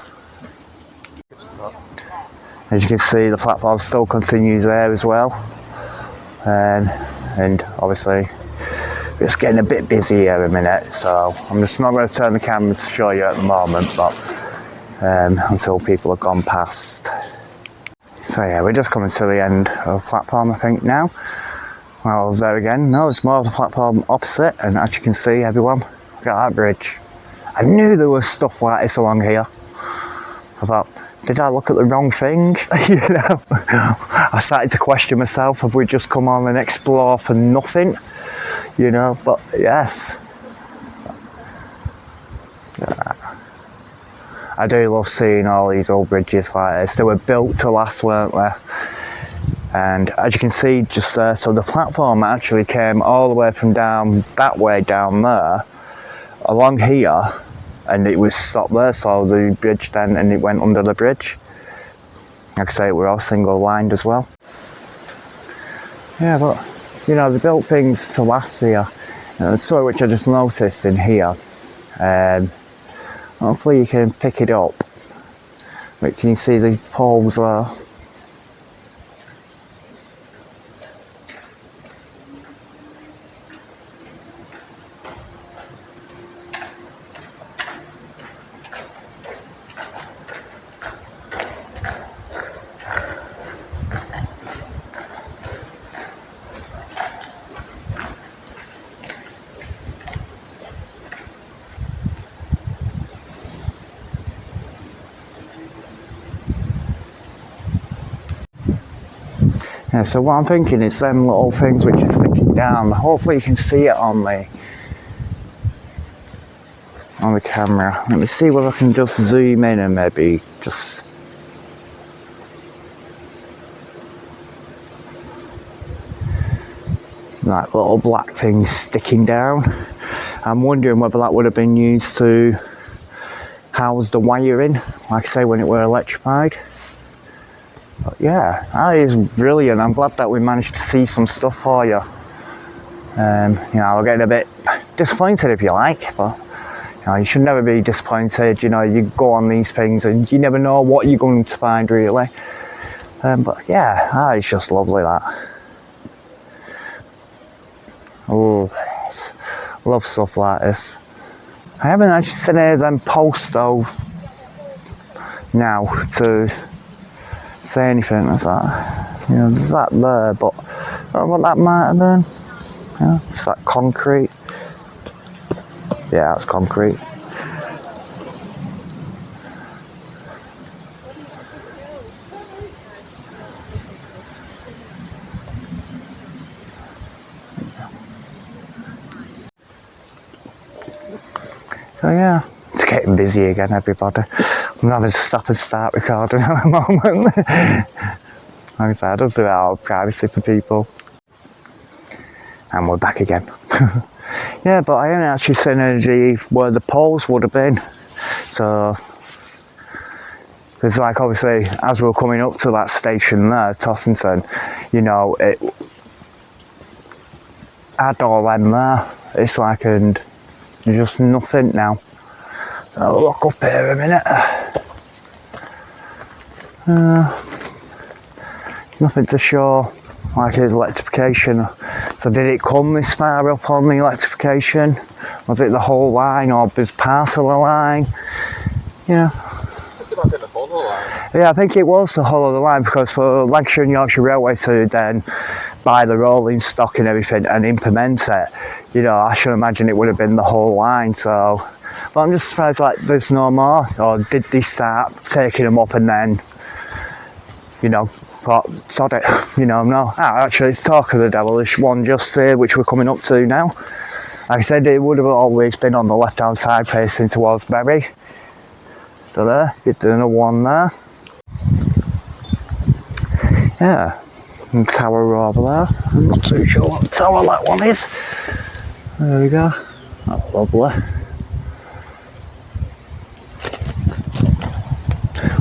As you can see, the platform still continues there as well. And obviously, it's getting a bit busy here a minute, so I'm just not going to turn the camera to show you at the moment, but until people have gone past. So yeah, we're just coming to the end of the platform, I think, now. Well, there again, no, it's more of the platform opposite, and as you can see, everyone, look at that bridge. I knew there was stuff like this along here. I thought, did I look at the wrong thing? You know, I started to question myself, have we just come on and explore for nothing? You know, but yes. I do love seeing all these old bridges like this. They were built to last, weren't they? And as you can see just there, so the platform actually came all the way from down that way down there, along here, and it was stopped there, so the bridge then, and it went under the bridge. Like I say, we're all single lined as well. Yeah, but you know, they built things to last here. And so which I just noticed in here. Hopefully you can pick it up. But can you see the poles there? Yeah, so what I'm thinking is them little things which are sticking down. Hopefully you can see it on the camera. Let me see whether I can just zoom in and maybe just like little black things sticking down. I'm wondering whether that would have been used to house the wiring, like I say, when it were electrified. But yeah, that is brilliant. I'm glad that we managed to see some stuff for you. You know, we're getting a bit disappointed, if you like, but you know, you should never be disappointed. You know, you go on these things and you never know what you're going to find, really. But yeah, that is just lovely, that. Oh, love stuff like this. I haven't actually seen any of them posts though now to say anything. There's that, you know, there's that there, but I don't know what that might have been. Yeah, it's like concrete. Yeah, that's concrete. So yeah, it's getting busy again, everybody. I'm having to stop and start recording at the moment. Like I said, I don't do it out of privacy for people. And we're back again. Yeah, but I haven't actually seen any where the poles would have been. So, because like obviously, as we're coming up to that station there, Tottington, you know, it had all them there. It's like, and just nothing now. So I'll look up here a minute. Nothing to show like electrification. So did it come this far up on the electrification? Was it the whole line or was part of the line? Yeah. Yeah, I think it was the whole of the line, because for Lancashire and Yorkshire Railway to then buy the rolling stock and everything and implement it, you know, I should imagine it would have been the whole line. So, but I'm just surprised like there's no more, or did they start taking them up and then, you know, thought, sod it, you know, no. Actually, it's talk of the devilish one just here, which we're coming up to now. Like I said, it would have always been on the left hand side facing towards Bury. So there, get another one there. Yeah, and tower over there. I'm not too sure what tower that one is. There we go. That's lovely.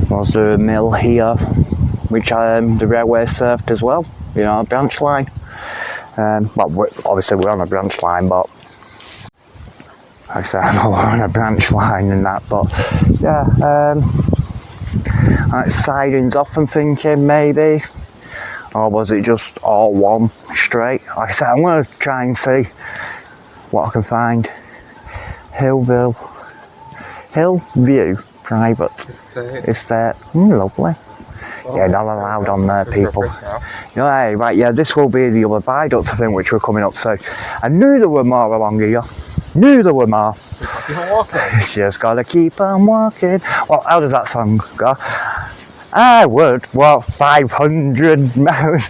Was there a mill here, which the railway served as well, you know, a branch line. Well, obviously we're on a branch line, but like I said, I know we're on a branch line and that, but yeah, like sidings off and thinking maybe, or was it just all one straight? Like I said, I'm going to try and see what I can find. Hillview private estate. Lovely. Yeah, not allowed on there, people. Yeah, right, yeah, this will be the other viaduct, I think, which we're coming up to. I knew there were more along here. Knew there were more. Just gotta keep on walking. Well, how does that song go? I would walk 500 miles.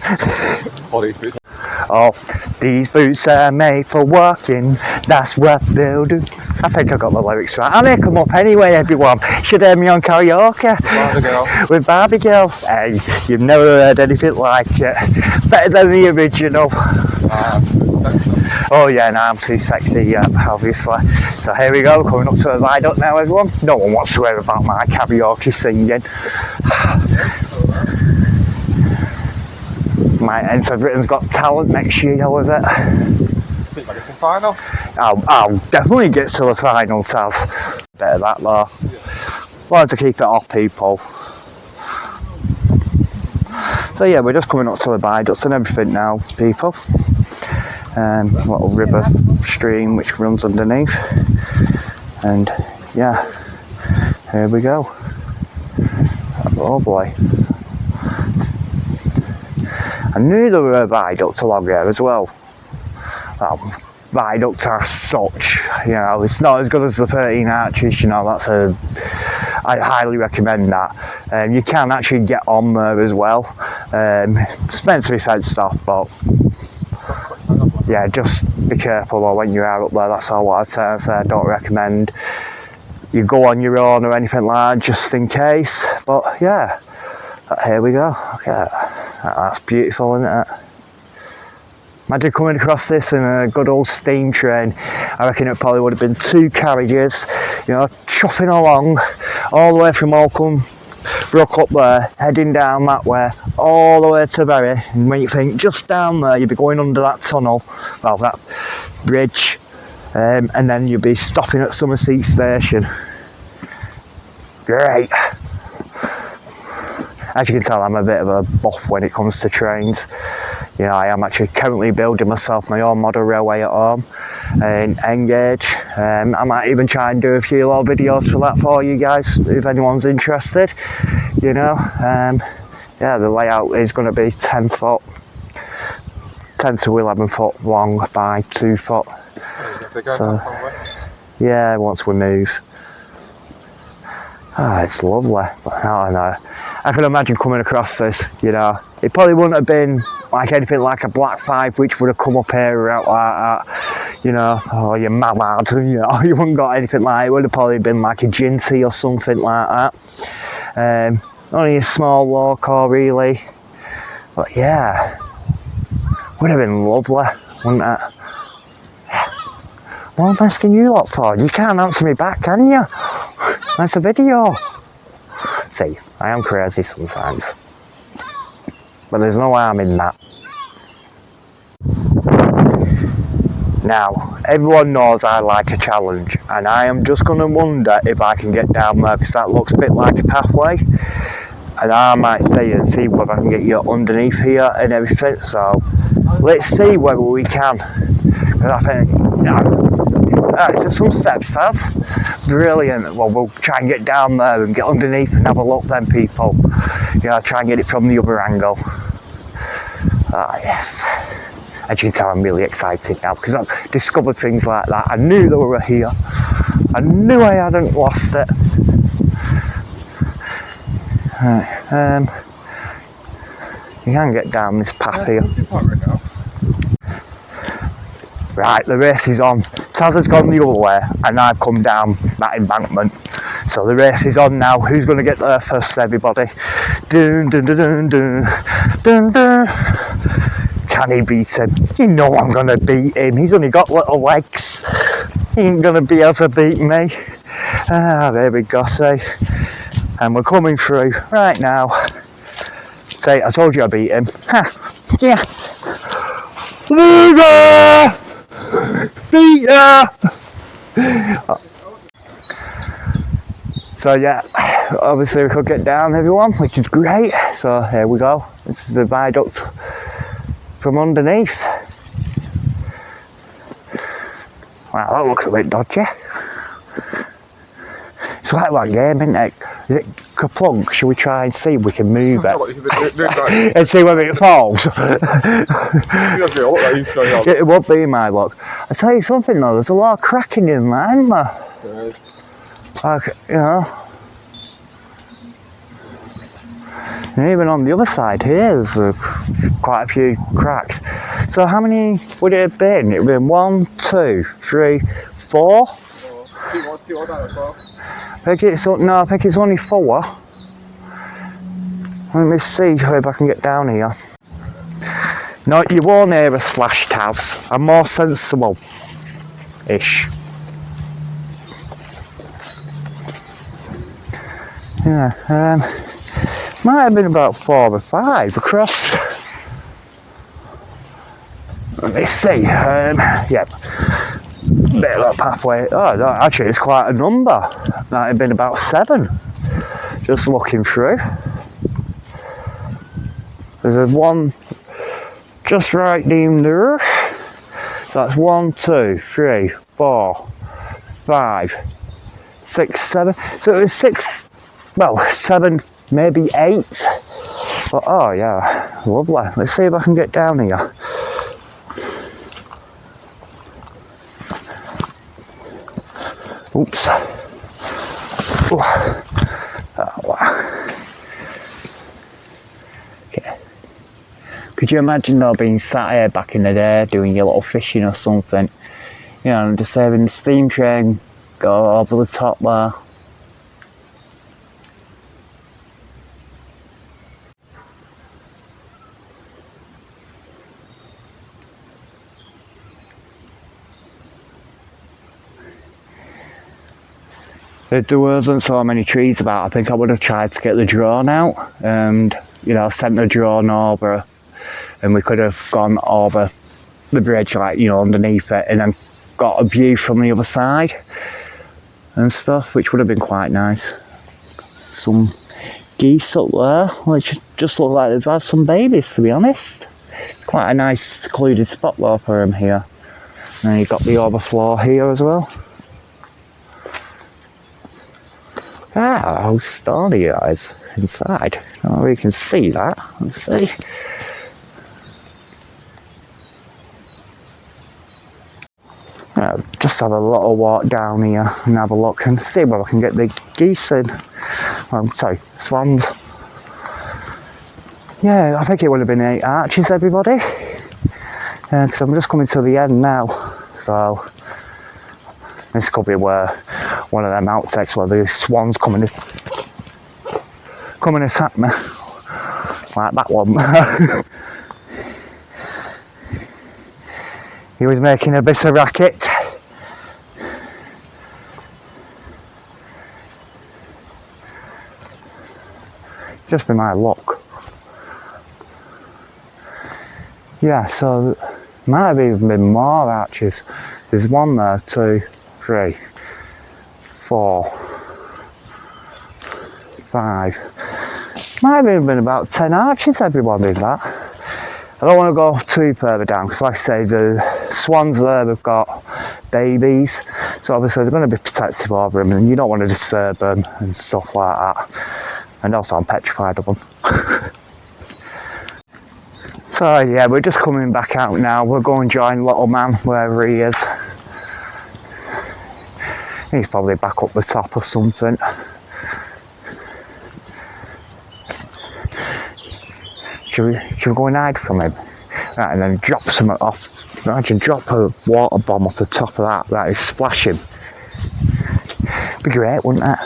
Oh, these boots are made for walking, that's what they'll do. I think I got the lyrics right. I'll make them up anyway, everyone. Should hear me on karaoke. Barbie Girl. With Barbie Girl. Hey, you've never heard anything like it. Better than the original. Oh yeah, no, I'm too sexy, yeah, obviously. So here we go, coming up to a viaduct now, everyone. No one wants to hear about my karaoke singing. Might enter Britain's Got Talent next year with it. Think might get to the final. I'll definitely get to the final, Taz. Bit of that though. Wanted to keep it off people. So yeah, we're just coming up to the viaducts and everything now, people. Little river stream which runs underneath. And yeah, here we go. Oh boy. I knew there were viaducts along here as well. Well, viaducts are such, you know, it's not as good as the 13 arches, you know, I highly recommend that. You can actually get on there as well. It's meant to be fenced off, but yeah, just be careful though when you are up there, that's all what I'd say. I don't recommend you go on your own or anything like that, just in case. But yeah, here we go. Look at that. That's beautiful, isn't it? Imagine coming across this in a good old steam train. I reckon it probably would have been 2 carriages, you know, chopping along all the way from Holcombe Brook up there, heading down that way, all the way to Bury. And when you think just down there, you'd be going under that tunnel, well, that bridge, and then you'd be stopping at Somerset Station. Great. As you can tell, I'm a bit of a buff when it comes to trains. You know, I am actually currently building myself my own model railway at home in Engage. I might even try and do a few little videos for that for you guys, if anyone's interested. You know, yeah, the layout is going to be 10 foot, 10 to 11 foot long by 2 foot. So, yeah, once we move. Ah, it's lovely. But I don't know. I can imagine coming across this, you know. It probably wouldn't have been like anything like a Black 5 which would have come up here out like that, you know, or your Mallard, you know, you wouldn't got anything like it. It would have probably been like a Ginty or something like that. Only a small local really. But yeah, would have been lovely, wouldn't it? What am I asking you lot for? You can't answer me back, can you? That's a video. See, I am crazy sometimes. But there's no harm in that. Now, everyone knows I like a challenge, and I am just going to wonder if I can get down there, because that looks a bit like a pathway. And I might see whether I can get you underneath here and everything. So, let's see whether we can. Because I think, it's some steps, Taz. Brilliant. Well, we'll try and get down there and get underneath and have a look then, people. You know, try and get it from the other angle. Ah, yes. As you can tell, I'm really excited now because I've discovered things like that. I knew they were here. I knew I hadn't lost it. Right, you can get down this path here. Right, the race is on. Taz has gone the other way and I've come down that embankment. So the race is on now. Who's going to get there first, everybody? Dun, dun, dun, dun, dun, dun, dun. Can he beat him? You know I'm going to beat him. He's only got little legs. He ain't going to be able to beat me. Ah, there we go, see. And we're coming through right now. See, I told you I beat him. Ha! Yeah. Loser! Beat her! So yeah, obviously we could get down, everyone, which is great. So here we go. This is the viaduct from underneath. Wow, that looks a bit dodgy. It's like that game, isn't it? Is it Kaplunk? Shall we try and see if we can move it? And see whether it falls? It would be my luck. I'll tell you something though, there's a lot of cracking in there, isn't there? Like, you know. And even on the other side here, there's quite a few cracks. So how many would it have been? It would have been 1, 2, 3, 4? I think it's only 4. Let me see if I can get down here. No, you won't hear a splash, Taz. I'm more sensible-ish. Yeah, might have been about 4 or 5 across. let me see. Yeah, bit of a pathway. Oh, no, actually, it's quite a number. Might have been about 7. Just looking through. There's one just right down there. So that's 1, 2, 3, 4, 5, 6, 7. So it was 6, well, 7, maybe 8. But, oh yeah, lovely. Let's see if I can get down here. Oops. Oh, wow. Okay. Could you imagine though being sat here back in the day doing your little fishing or something? You know, just having the steam train go over the top there. If there wasn't so many trees about, I think I would have tried to get the drone out and, you know, sent the drone over and we could have gone over the bridge, like, you know, underneath it and then got a view from the other side and stuff, which would have been quite nice. Some geese up there, which just look like they've had some babies, to be honest. Quite a nice secluded spot though for them here. And you've got the overflow here as well. Ah, how stony it is inside. Oh, we can see that. Let's see. Just have a little walk down here and have a look and see where I can get the geese in. Sorry, swans. Yeah, I think it would have been 8 arches, everybody. Because I'm just coming to the end now. So this could be where one of them outtakes where the swans coming to attack me. Like that one. He was making a bit of racket. Just be my luck. Yeah, so might have even been more arches. There's 1 there, 2, 3, 4, 5. Might have even been about 10 arches everyone did that. I don't want to go too further down because like I say, the swans there have got babies, so obviously they're going to be protective over them and you don't want to disturb them and stuff like that. And also I'm petrified of them. So yeah, we're just coming back out now. We'll go and join little man wherever he is. He's probably back up the top or something. Should we go and hide from him? Right, and then drop something off. Imagine drop a water bomb off the top of that. That is splashing. Be great, wouldn't it?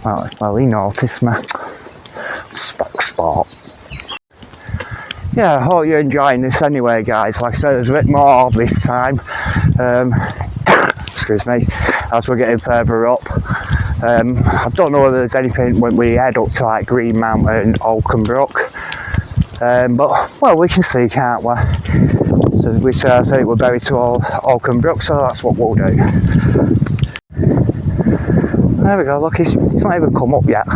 Well, he noticed me. Spock sport. Yeah, I hope you're enjoying this anyway, guys. Like I said, there's a bit more this time. Excuse me, as we're getting further up. I don't know whether there's anything when we head up to like Greenmount and Holcombe Brook. But, well, we can see, can't we? So we said we're buried to Holcombe Brook, so that's what we'll do. There we go, look, he's not even come up yet.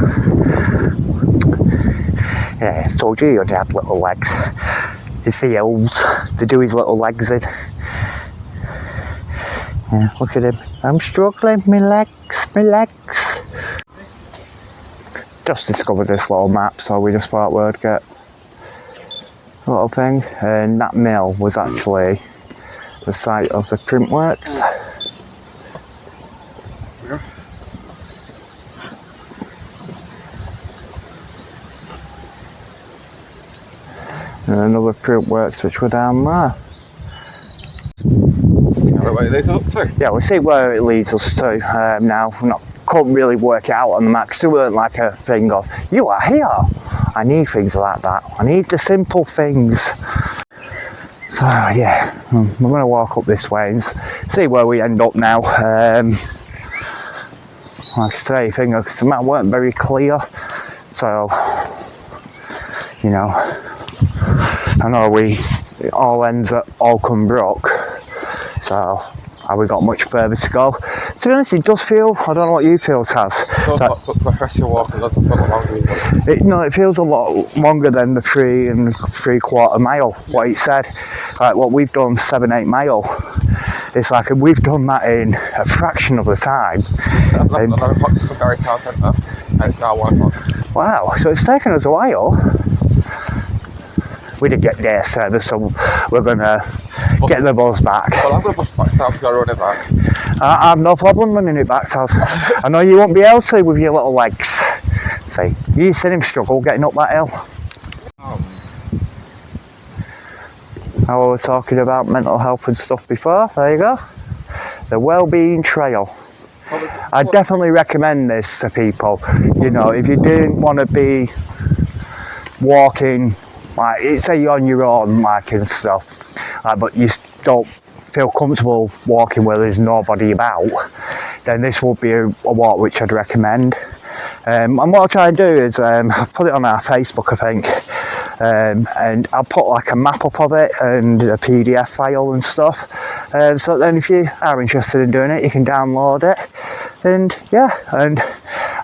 Yeah, I told you he only had little legs. It's the elves, they do his little legs in. Yeah, look at him. I'm struggling, my legs. Just discovered this little map, so we just thought we'd get a little thing. And that mill was actually the site of the print works. Yeah. And another print works which were down there. Where it leads up to? Yeah, we'll see where it leads us to. Now, couldn't really work it out on the map because it weren't like a thing of, you are here. I need things like that. I need the simple things. So, yeah, we're going to walk up this way and see where we end up now. Like I say, the map weren't very clear. So, you know, I know we it all ends at Holcombe Brook. So have we got much further to go? To be honest, it does feel, I don't know what you feel, Taz. So professional walking doesn't feel longer. It feels a lot longer than the 3 3/4 mile, what it said. Like what we've done, 7-8 mile. It's like we've done that in a fraction of the time. I've 11 o'clock to Bury Town Centre, and it's now 1 o'clock. Wow, so it's taken us a while. We did get day service, so we're going to get the bus back. Well, I'm going to bus back down to go run it back. I have no problem running it back, Taz. I know you won't be able to with your little legs. See, you seen him struggle getting up that hill. How we were talking about mental health and stuff before, there you go. The Wellbeing Trail. I definitely recommend this to people. You know, if you didn't want to be walking, like say you're on your own, like and stuff, but you don't feel comfortable walking where there's nobody about, then this would be a walk which I'd recommend. And what I'll try and do is I've put it on our Facebook, I think, and I'll put like a map up of it and a PDF file and stuff, so then if you are interested in doing it, you can download it. And yeah, and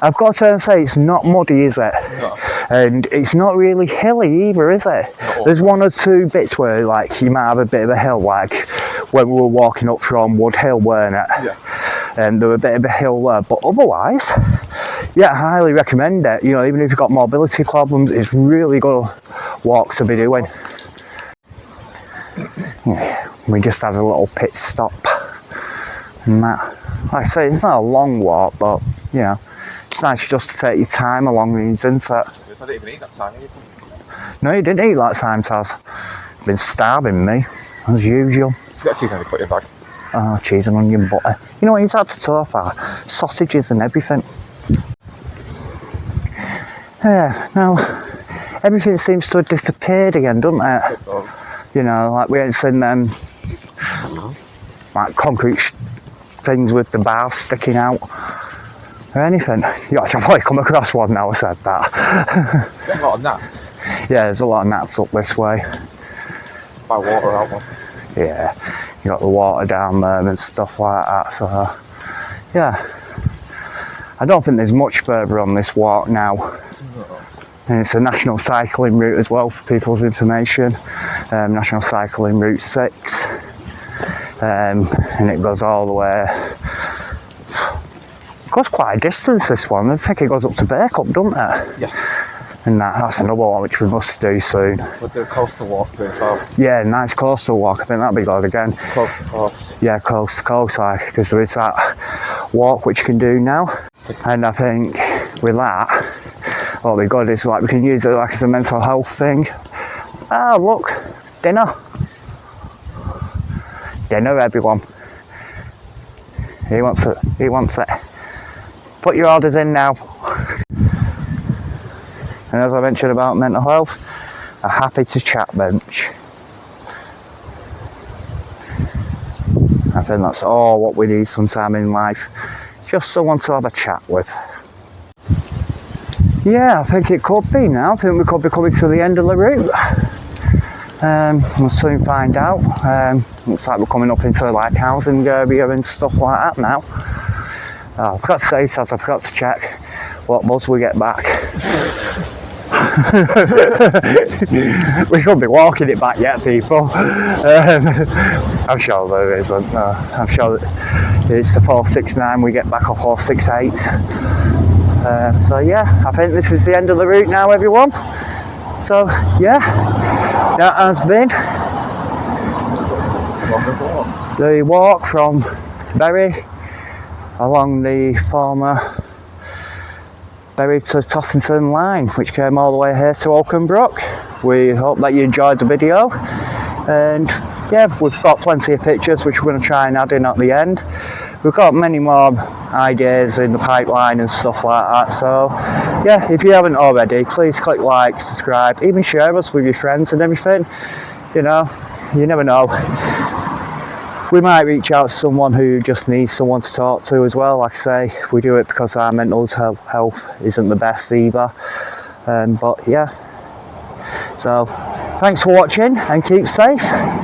I've got to say, it's not muddy, is it? No. And it's not really hilly either, is it? No. There's 1 or 2 bits where like you might have a bit of a hill, like when we were walking up from Woodhill, weren't it? Yeah. And there were a bit of a hill there, but otherwise, yeah, I highly recommend it. You know, even if you've got mobility problems, it's really good walk to be doing. Yeah, we just had a little pit stop and that. Like I say, it's not a long walk, but you know, it's nice just to take your time along these, isn't it? I didn't even eat that time either. No, you didn't eat that time, Taz. You've been starving me, as usual. You got cheese in your put your bag. Oh, cheese and onion butter. You know what he's had to so far? Sausages and everything. Yeah, now everything seems to have disappeared again, doesn't it? You know, like we ain't seen them like concrete things with the bars sticking out or anything. You actually probably come across one now I said that. There's a lot of gnats. Yeah, there's a lot of gnats up this way. By water out one. Yeah, you got the water down there and stuff like that, so yeah. I don't think there's much further on this walk now. No. And it's a national cycling route as well, for people's information. National cycling route 6. And it goes all the way. It goes quite a distance, this one. I think it goes up to Birkup, doesn't it? Yeah. And that's another one which we must do soon. We'll do a coastal walk too as well. Yeah, nice coastal walk. I think that'd be good again. Coast to coast. Yeah, coast to coast, like, because there is that walk which you can do now. And I think with that, what we got is like we can use it like as a mental health thing. Ah, look, dinner. Dinner, everyone. He wants it. He wants it. Put your orders in now. And as I mentioned about mental health, a happy to chat bench. I think that's all what we need sometime in life. Just someone to have a chat with. Yeah, I think it could be now. I think we could be coming to the end of the route. We'll soon find out. Looks like we're coming up into like housing area and stuff like that now. Oh, I forgot to say that, I forgot to check what bus we get back. We could be walking it back yet, people. I'm sure there isn't. I'm sure it's the 469, we get back off 468. So yeah, I think this is the end of the route now, everyone. So yeah, that has been the walk from Bury along the former Bury to Tottington line, which came all the way here to Holcombe Brook. We hope that you enjoyed the video, and yeah, we've got plenty of pictures which we're going to try and add in at the end. We've got many more ideas in the pipeline and stuff like that, so yeah, if you haven't already, please click like, subscribe, even share us with your friends and everything. You know, you never know, we might reach out to someone who just needs someone to talk to as well. Like I say, we do it because our mental health isn't the best either, but yeah, so Thanks for watching and keep safe.